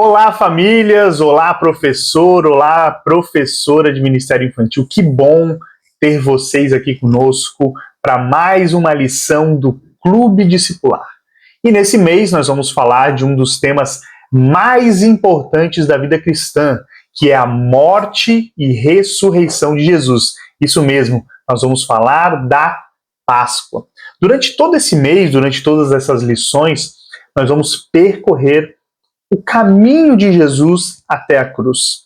Olá, famílias! Olá, professor! Olá, professora de Ministério Infantil! Que bom ter vocês aqui conosco para mais uma lição do Clube Discipular. E nesse mês nós vamos falar de um dos temas mais importantes da vida cristã, que é a morte e ressurreição de Jesus. Isso mesmo, nós vamos falar da Páscoa. Durante todo esse mês, durante todas essas lições, nós vamos percorrer o caminho de Jesus até a cruz,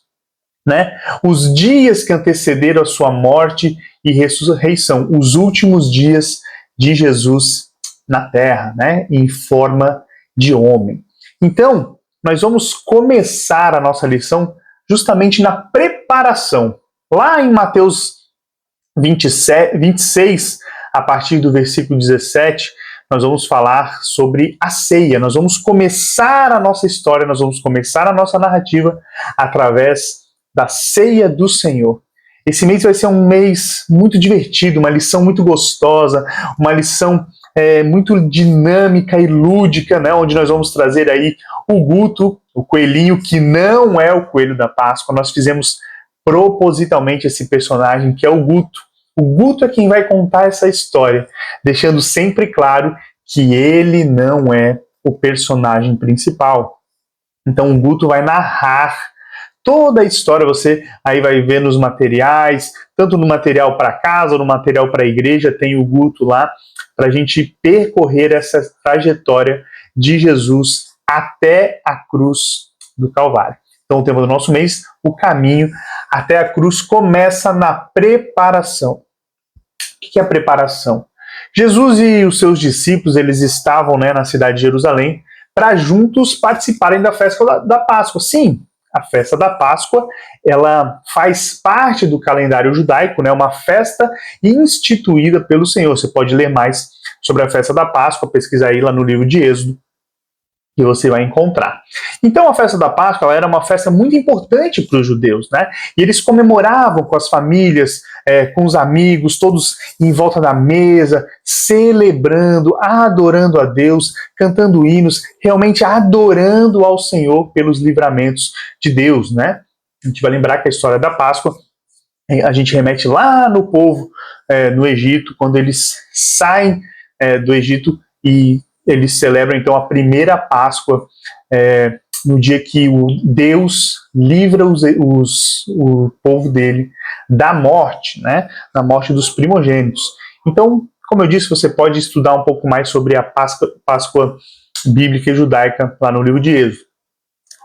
né? Os dias que antecederam a sua morte e ressurreição, os últimos dias de Jesus na terra, né? Em forma de homem. Então, nós vamos começar a nossa lição justamente na preparação. Lá em Mateus 26, a partir do versículo 17, nós vamos falar sobre a ceia. Nós vamos começar a nossa história, nós vamos começar a nossa narrativa através da ceia do Senhor. Esse mês vai ser um mês muito divertido, uma lição muito gostosa, uma lição muito dinâmica e lúdica, né? Onde nós vamos trazer aí o Guto, o coelhinho que não é o coelho da Páscoa. Nós fizemos propositalmente esse personagem que é o Guto. O Guto é quem vai contar essa história, deixando sempre claro que ele não é o personagem principal. Então o Guto vai narrar toda a história, você aí vai ver nos materiais, tanto no material para casa ou no material para a igreja, tem o Guto lá, para a gente percorrer essa trajetória de Jesus até a cruz do Calvário. Então o tema do nosso mês, o caminho até a cruz, começa na preparação. O que é a preparação? Jesus e os seus discípulos, eles estavam na cidade de Jerusalém para juntos participarem da festa da Páscoa. Sim, a festa da Páscoa, ela faz parte do calendário judaico, uma festa instituída pelo Senhor. Você pode ler mais sobre a festa da Páscoa, pesquisar aí lá no livro de Êxodo, que você vai encontrar. Então a festa da Páscoa ela era uma festa muito importante para os judeus, né? E eles comemoravam com as famílias, com os amigos, todos em volta da mesa, celebrando, adorando a Deus, cantando hinos, realmente adorando ao Senhor pelos livramentos de Deus, né? A gente vai lembrar que a história da Páscoa, a gente remete lá no povo, no Egito, quando eles saem do Egito e eles celebram, então, a primeira Páscoa no dia que Deus livra o povo dele da morte, né? Da morte dos primogênitos. Então, como eu disse, você pode estudar um pouco mais sobre a Páscoa bíblica e judaica lá no livro de Êxodo.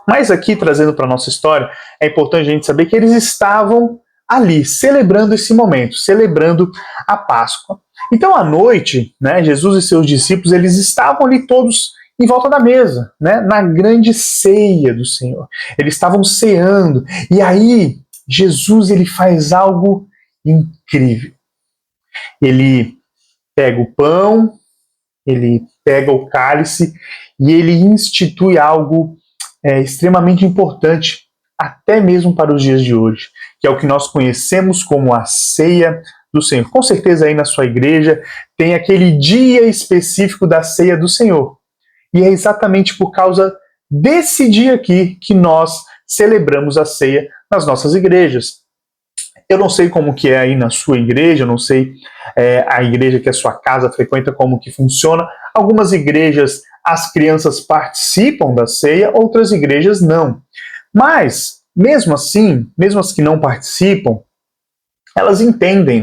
Mas aqui, trazendo para a nossa história, é importante a gente saber que eles estavam ali, celebrando esse momento, celebrando a Páscoa. Então, à noite, Jesus e seus discípulos, eles estavam ali todos em volta da mesa, na grande ceia do Senhor. Eles estavam ceando. E aí, Jesus ele faz algo incrível. Ele pega o pão, ele pega o cálice e ele institui algo extremamente importante, até mesmo para os dias de hoje, que é o que nós conhecemos como a ceia do Senhor. Com certeza aí na sua igreja tem aquele dia específico da ceia do Senhor. E é exatamente por causa desse dia aqui que nós celebramos a ceia nas nossas igrejas. Eu não sei como que é aí na sua igreja, eu não sei a igreja que a sua casa frequenta, como que funciona. Algumas igrejas as crianças participam da ceia, outras igrejas não. Mas, mesmo assim, mesmo as que não participam, elas entendem,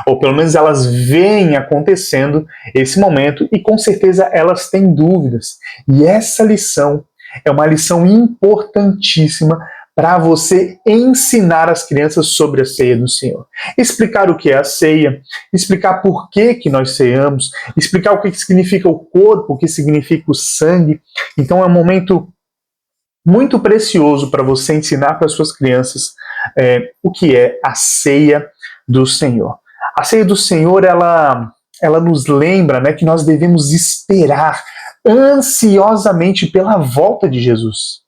ou pelo menos elas veem acontecendo esse momento e com certeza elas têm dúvidas. E essa lição é uma lição importantíssima para você ensinar as crianças sobre a ceia do Senhor. Explicar o que é a ceia, explicar por que nós ceamos, explicar o que significa o corpo, o que significa o sangue. Então é um momento muito precioso para você ensinar para as suas crianças o que é a ceia do Senhor. A ceia do Senhor, ela nos lembra que nós devemos esperar ansiosamente pela volta de Jesus.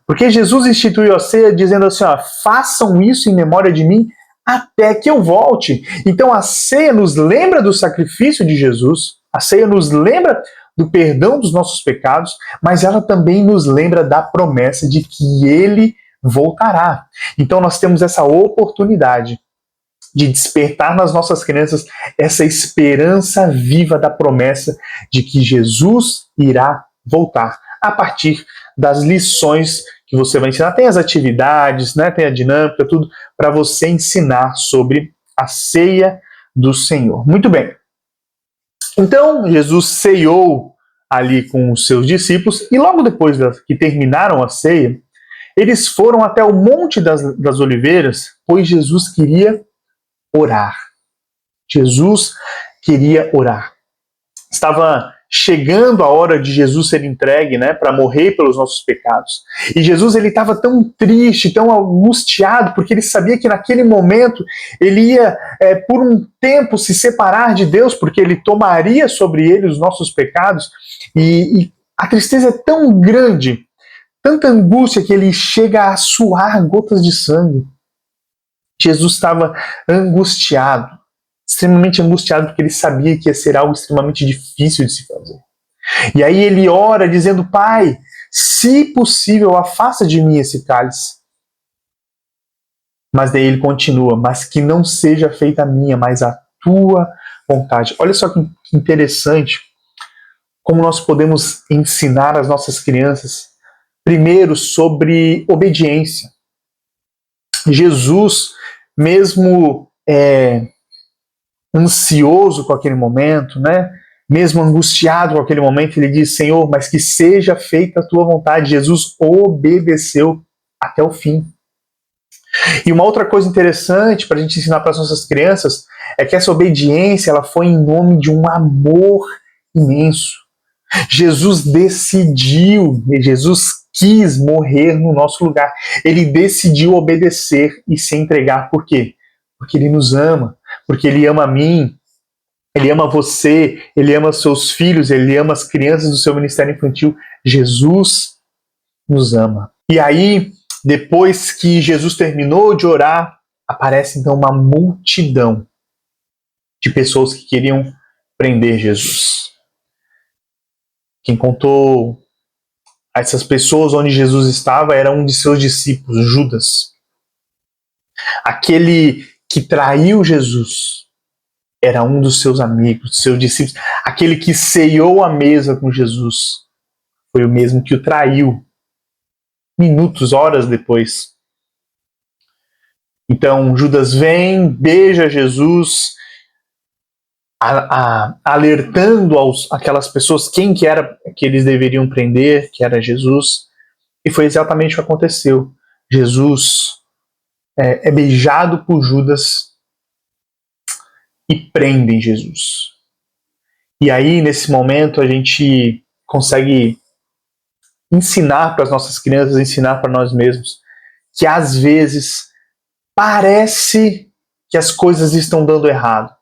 Porque Jesus instituiu a ceia dizendo assim, façam isso em memória de mim até que eu volte. Então a ceia nos lembra do sacrifício de Jesus, a ceia nos lembra do perdão dos nossos pecados, mas ela também nos lembra da promessa de que Ele voltará. Então nós temos essa oportunidade de despertar nas nossas crianças essa esperança viva da promessa de que Jesus irá voltar, a partir das lições que você vai ensinar. Tem as atividades, né? Tem a dinâmica, tudo para você ensinar sobre a ceia do Senhor. Muito bem. Então, Jesus ceiou ali com os seus discípulos e logo depois que terminaram a ceia, eles foram até o Monte das Oliveiras, pois Jesus queria orar. Jesus queria orar. Estava chegando a hora de Jesus ser entregue, né, para morrer pelos nossos pecados. E Jesus, ele estava tão triste, tão angustiado, porque ele sabia que naquele momento ele ia, por um tempo, se separar de Deus, porque ele tomaria sobre ele os nossos pecados. E a tristeza é tão grande, tanta angústia, que ele chega a suar gotas de sangue. Jesus estava angustiado, extremamente angustiado, porque ele sabia que ia ser algo extremamente difícil de se fazer. E aí ele ora dizendo: Pai, se possível, afasta de mim esse cálice. Mas daí ele continua: mas que não seja feita a minha, mas a tua vontade. Olha só que interessante como nós podemos ensinar as nossas crianças, primeiro, sobre obediência. Jesus, mesmo ansioso com aquele momento, né? Mesmo angustiado com aquele momento, ele diz: Senhor, mas que seja feita a tua vontade. Jesus obedeceu até o fim. E uma outra coisa interessante para a gente ensinar para as nossas crianças é que essa obediência, ela foi em nome de um amor imenso. Jesus decidiu, Jesus quis morrer no nosso lugar. Ele decidiu obedecer e se entregar. Por quê? Porque Ele nos ama, porque Ele ama a mim, Ele ama você, Ele ama seus filhos, Ele ama as crianças do seu ministério infantil. Jesus nos ama. E aí, depois que Jesus terminou de orar, aparece então uma multidão de pessoas que queriam prender Jesus. Quem contou a essas pessoas onde Jesus estava era um de seus discípulos, Judas. Aquele que traiu Jesus era um dos seus amigos, seus discípulos. Aquele que ceiou a mesa com Jesus foi o mesmo que o traiu minutos, horas depois. Então Judas vem, beija Jesus, alertando aquelas pessoas quem que era que eles deveriam prender, que era Jesus. E foi exatamente o que aconteceu. Jesus é beijado por Judas e prendem Jesus. E aí, nesse momento, a gente consegue ensinar para as nossas crianças, ensinar para nós mesmos, que às vezes parece que as coisas estão dando errado.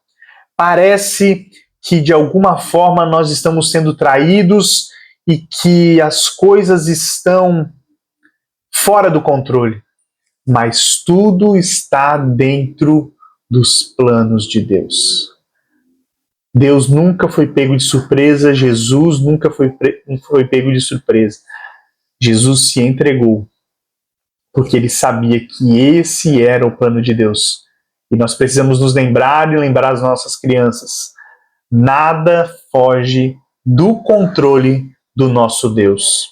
Parece que de alguma forma nós estamos sendo traídos e que as coisas estão fora do controle. Mas tudo está dentro dos planos de Deus. Deus nunca foi pego de surpresa, Jesus nunca foi pego de surpresa. Jesus se entregou, porque ele sabia que esse era o plano de Deus. E nós precisamos nos lembrar e lembrar as nossas crianças: nada foge do controle do nosso Deus.